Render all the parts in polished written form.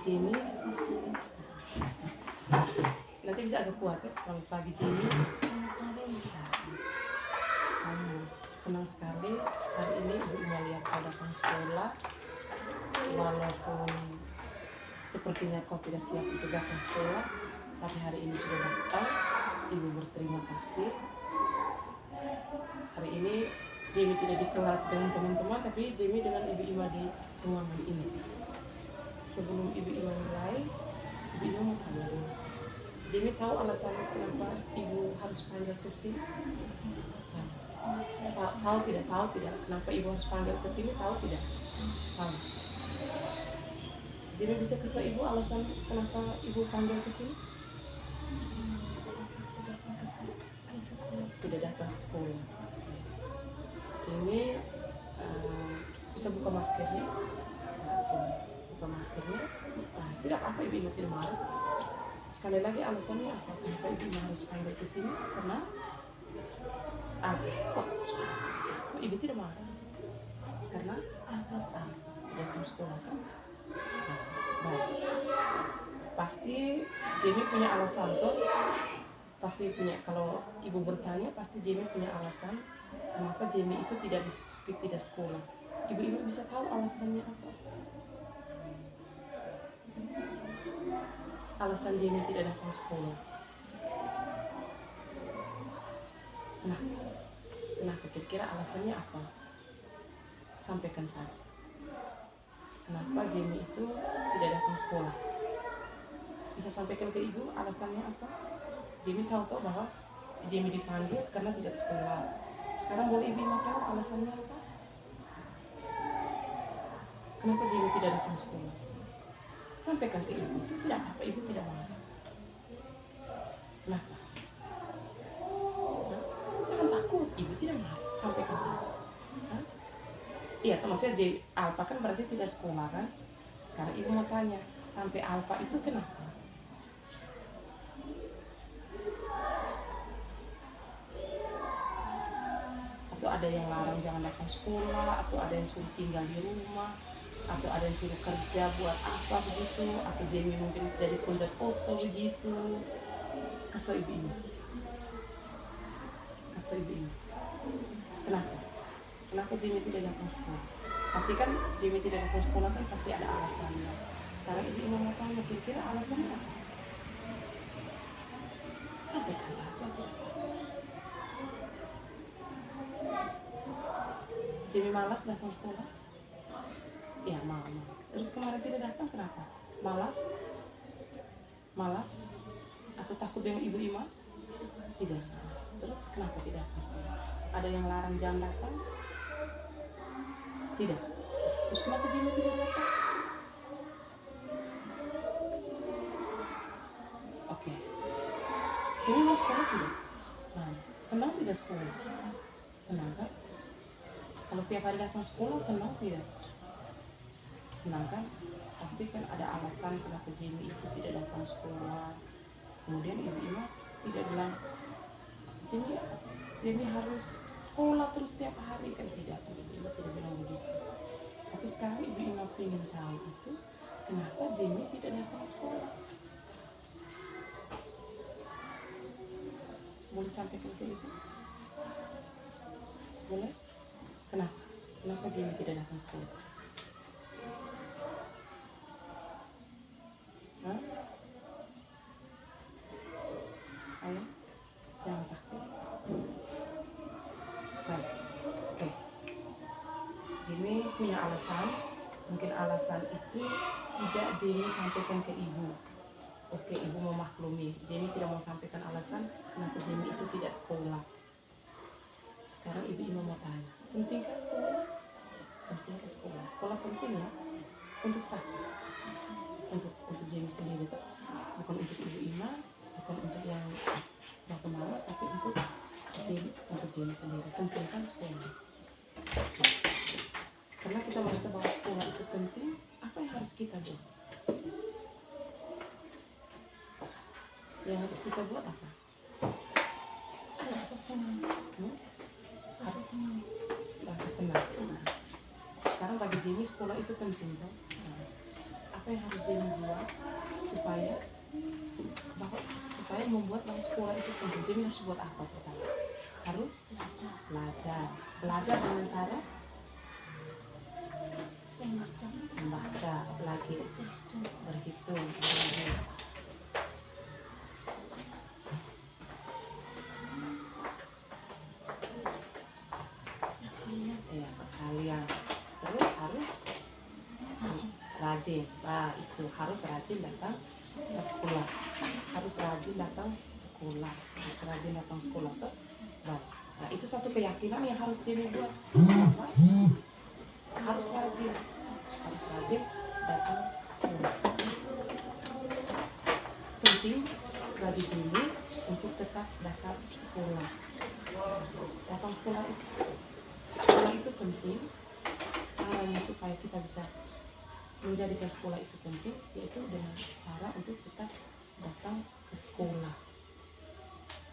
Jamie. Nanti bisa agak kuat ya. Selamat pagi Jamie. Senang sekali hari ini Ibu melihat kau datang sekolah. Walaupun sepertinya kau tidak siap untuk datang sekolah, tapi hari ini sudah datang. Ibu berterima kasih. Hari ini Jamie tidak di kelas dengan teman-teman, tapi Jamie dengan Ibu Ima di ruangan ini. Sebelum Ibu Ima mulai, Ibu Ima mau tanya dulu. Jamie tahu alasan kenapa Ibu harus panggil ke sini? Tahu tidak? Kenapa Ibu harus panggil ke sini? Tahu tidak? Tahu. Jamie bisa kasih tahu Ibu alasan kenapa Ibu panggil ke sini? Tidak datang ke sekolah. Jamie bisa buka maskernya. Bisa buka maskernya. Tidak apa Ibu Ima tidak marah. Sekali lagi alasannya apa? Kenapa Ibu Ima harus panggil ke sini? Karena kok Ibu tidak marah? Karena datang sekolah kan? Baik. Pasti Jamie punya alasan tuh. Pasti punya, kalau Ibu bertanya pasti Jamie punya alasan kenapa Jamie itu tidak sekolah. Ibu bisa tahu alasannya apa? Alasan Jamie tidak datang sekolah. Kenapa kira-kira alasannya apa? Sampaikan saja. Kenapa Jamie itu tidak datang sekolah? Bisa sampaikan ke Ibu alasannya apa? Jamie tahu bahwa Jamie dipanggil karena tidak sekolah. Sekarang boleh Ibu tahu alasannya apa? Kenapa Jamie tidak datang sekolah? Sampaikan ke Ibu. Itu tidak apa, Ibu tidak marah. Kenapa? Jangan takut, Ibu tidak marah. Sampaikan saja. Iya, maksudnya Alpa kan berarti tidak sekolah kan? Sekarang Ibu mau tanya, sampai Alpa itu kenapa? Atau ada yang larang jangan datang sekolah, atau ada yang suruh tinggal di rumah, atau ada yang suruh kerja buat apa begitu, atau Jamie mungkin jadi konten foto begitu. Kasih tau Ibu ini. Kenapa Jamie tidak datang sekolah? Tapi kan Jamie tidak datang sekolah kan pasti ada alasannya. Sekarang Ibu Ima mau tanya, kira-kira alasannya apa? Sampaikan saja. Jamie malas datang sekolah? Ya malas. Terus kemarin tidak datang kenapa? Malas? Atau takut dengan Ibu Ima? Tidak. Terus kenapa tidak datang sekolah? Ada yang larang jam datang? Tidak. Terus kenapa Jamie tidak datang? Oke. Jamie mau sekolah tidak? Senang tidak sekolah? Senang kan? Kalau setiap hari datang sekolah senang tidak? Senang kan? Pasti kan ada alasan kenapa Jamie itu tidak datang sekolah. Kemudian Ibu Ima tidak bilang Jamie harus sekolah terus setiap hari kan, tidak. Ibu Ima tidak bilang begitu. Tapi sekarang Ibu Ima ingin tahu itu kenapa Jamie tidak datang sekolah. Boleh sampaikan ke Ibu? Boleh? Kenapa Jamie tidak datang sekolah? Ayo, jangan takut. Baik. Oke. Jamie punya alasan. Mungkin alasan itu tidak Jamie sampaikan ke Ibu. Oke, Ibu mau maklumi. Jamie tidak mau sampaikan alasan kenapa Jamie itu tidak sekolah. Sekarang Ibu Ima mau tanya, pentingkah sekolah? Pentingkah sekolah? Sekolah penting ya? Untuk siapa? Untuk Jamie sendiri, bukan untuk Ibu Ima, bukan untuk yang bagaimana, tapi untuk Jamie sendiri. Pentingkah sekolah? Karena kita merasa bahwa sekolah itu penting, apa yang harus kita buat? Yang harus kita buat apa? Rasa senang. Rasa senang. Sekarang bagi Jamie sekolah itu penting kan? Apa yang harus Jamie buat supaya membuat bahwa sekolah itu penting. Jamie harus buat apa pertama? Harus belajar dengan cara membaca, apalagi berhitung. Ya, kalian terus harus rajin. Nah, itu harus rajin datang sekolah. Harus rajin datang sekolah tuh. Nah, itu satu keyakinan yang harus Jamie buat. Harus rajin datang sekolah. Penting bagi sini untuk tetap datang sekolah. Datang sekolah itu penting. Caranya supaya kita bisa menjadikan sekolah itu penting yaitu dengan cara untuk tetap datang ke sekolah.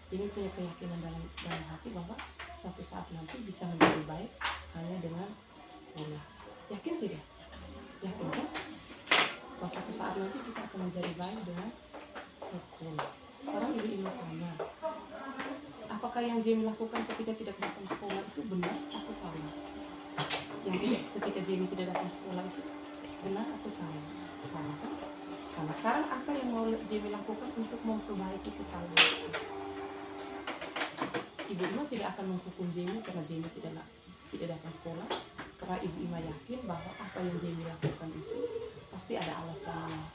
Jadi punya keyakinan dalam hati bahwa suatu saat nanti bisa menjadi baik hanya dengan sekolah. Yakin tidak? Yakin kan? Bahwa suatu saat nanti kita akan menjadi baik dengan sekolah. Sekarang ibu tanya, apakah yang Jamie lakukan ketika tidak datang sekolah itu benar atau salah? Yang tidak, ketika Jamie tidak datang sekolah itu benar atau salah? Salah kan? Salah. Sekarang apa yang mau Jamie lakukan untuk memperbaiki kesalahan itu? Ibu Ima tidak akan menghukum Jamie karena Jamie tidak datang sekolah, karena Ibu Ima yakin bahwa apa yang Jamie lakukan itu pasti ada alasannya.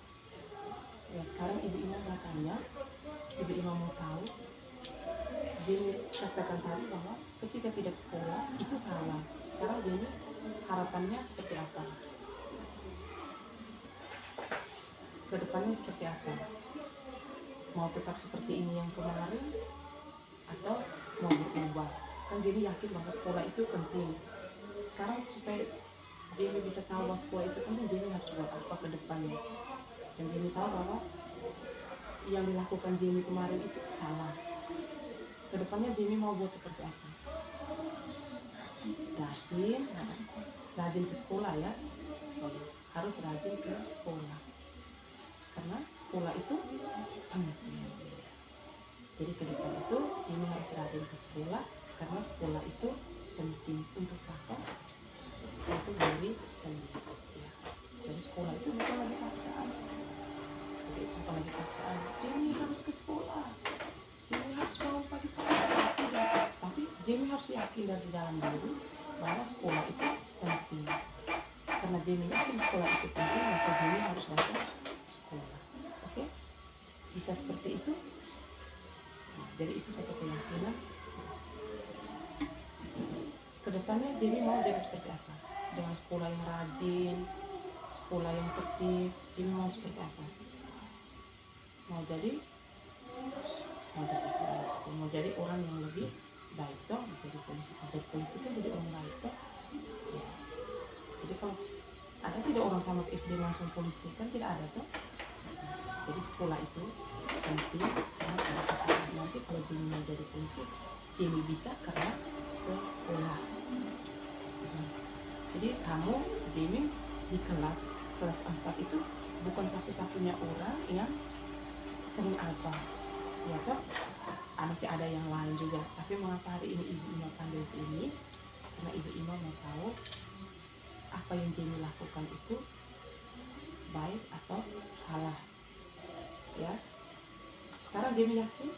Ya, sekarang Ibu Ima mau tanya, Ibu Ima mau tahu, Jamie katakan tadi bahwa ketika tidak sekolah itu salah. Sekarang Jamie harapannya seperti apa? Kedepannya seperti apa? Mau tetap seperti ini yang kemarin atau mau berubah? Kan Jamie yakin bahwa sekolah itu penting. Sekarang supaya Jamie bisa tahu bahwa sekolah itu penting, Jamie harus buat apa ke depannya? Dan Jamie tahu bahwa yang dilakukan Jamie kemarin itu salah. Kedepannya Jamie mau buat seperti apa? Rajin ke sekolah ya. Harus rajin ke sekolah. Karena sekolah itu penting. Jadi ke depan itu Jamie harus rajin ke sekolah karena sekolah itu penting untuk siapa? Untuk diri sendiri. Ya. Jadi sekolah itu bukan lagi paksaan. Jamie harus ke sekolah. Jamie harus bangun pagi-pagi. Tapi Jamie harus yakin dari dalam diri bahwa sekolah itu penting. Karena Jamie yakin sekolah itu penting, maka Jamie harus datang sekolah. Oke? Bisa seperti itu? Nah, jadi itu satu keyakinan. Kedepannya Jamie mau jadi seperti apa? Dengan sekolah yang rajin, sekolah yang tertib, Jamie mau seperti apa? Mau jadi polisi, mau jadi orang yang lebih baik toh, jadi polisi kan jadi orang baik toh. Ya. Jadi kalau ada tidak orang tamat SD langsung polisi, kan tidak ada toh. Jadi sekolah itu penting karena pada saat nanti kalau Jamie mau jadi polisi, Jamie bisa karena sekolah. Jadi kamu Jamie di kelas 4 itu bukan satu-satunya orang yang sering apa, ya toh? Masih ada yang lain juga. Tapi mengapa hari ini Ibu Ima panggil Jamie? Karena Ibu Ima mau tahu apa yang Jamie lakukan itu baik atau salah. Ya. Sekarang Jamie yakin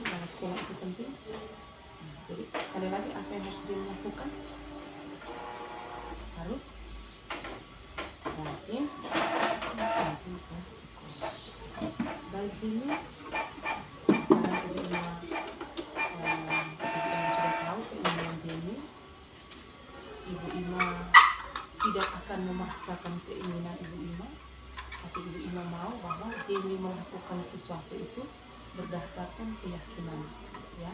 bahwa sekolah itu penting. Jadi sekali lagi apa yang harus Jamie lakukan? Harus rajin ke sekolah. Baik Jamie, sekarang Ibu Ima sudah tahu keinginan Jamie. Ibu Ima tidak akan memaksakan keinginan Ibu Ima, tapi Ibu Ima mau bahwa Jamie melakukan sesuatu itu berdasarkan keyakinan, ya,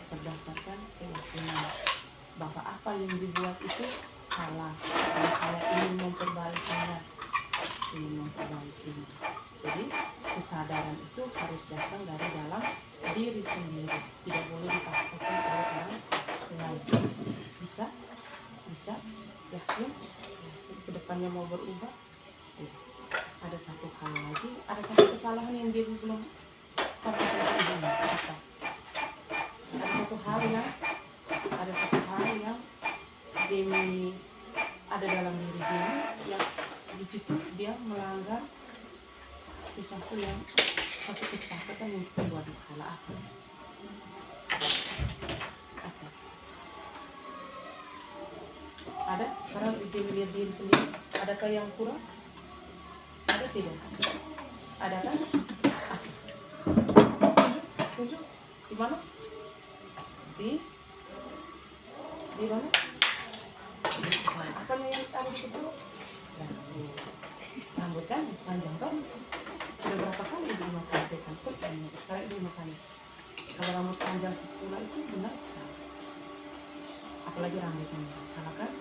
berdasarkan keyakinan bahwa apa yang dibuat itu salah dan saya ingin memperbaikinya. Jadi kesadaran itu harus datang dari dalam diri sendiri, tidak boleh dipaksakan oleh orang lain. Bisa yakin ke depan bukannya mau berubah. Ada satu hal lagi, ada satu kesalahan yang Jamie belum sampaikan ke ibu. Ada satu hal yang Jamie ada dalam diri Jamie yang di situ dia melanggar sesuatu yang satu kesepakatan yang kita buat di sekolah. Apa? Ada? Sekarang Jamie lihat diri sendiri. Adakah yang kurang? Ada tidak? Ada kan? Tunjuk. Di mana? Di mana? Apa yang ada di situ? Rambut kan sepanjang kan? Sudah berapa kali ibu sampaikan pertanyaan? Sekarang ibu mau tanya. Kalau rambut panjang di sekolah itu benar salah? Apalagi rambutnya merah, salah kan?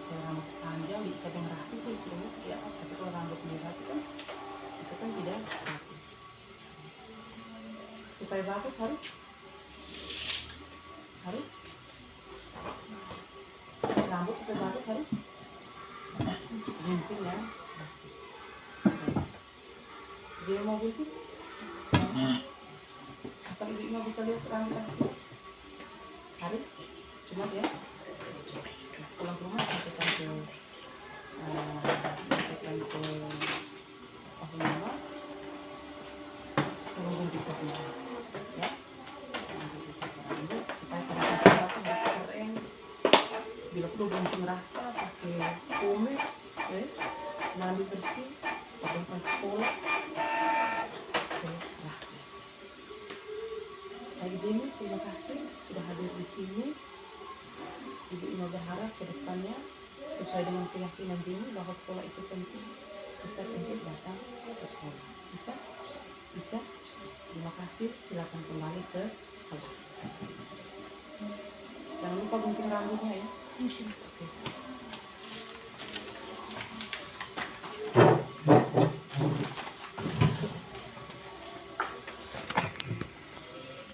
Kalau rambut panjang diikat yang rapi sih itu ya, tapi kalau rambut merah itu kan tidak bagus. Supaya bagus harus rambut supaya bagus harus gunting ya. Jadi mau gunting atau ibu bisa lihat rambut harus cuma ya pulang ke rumah sampaikan ke mama tolong gunting saja ya, supaya sarafan sekolah tuh bisa keren. Bila perlu gunting rata pakai pomade ya, mandi bersih pakai panci sekolah Lagi Jamie, terima kasih sudah hadir di sini. Ibu Ima berharap ke depannya sesuai dengan keyakinan Jamie bahwa sekolah itu penting. Kita penting datang sekolah. Bisa? Terima kasih. Silakan kembali ke kelas. Jangan lupa gunting rambutnya ya. Oke.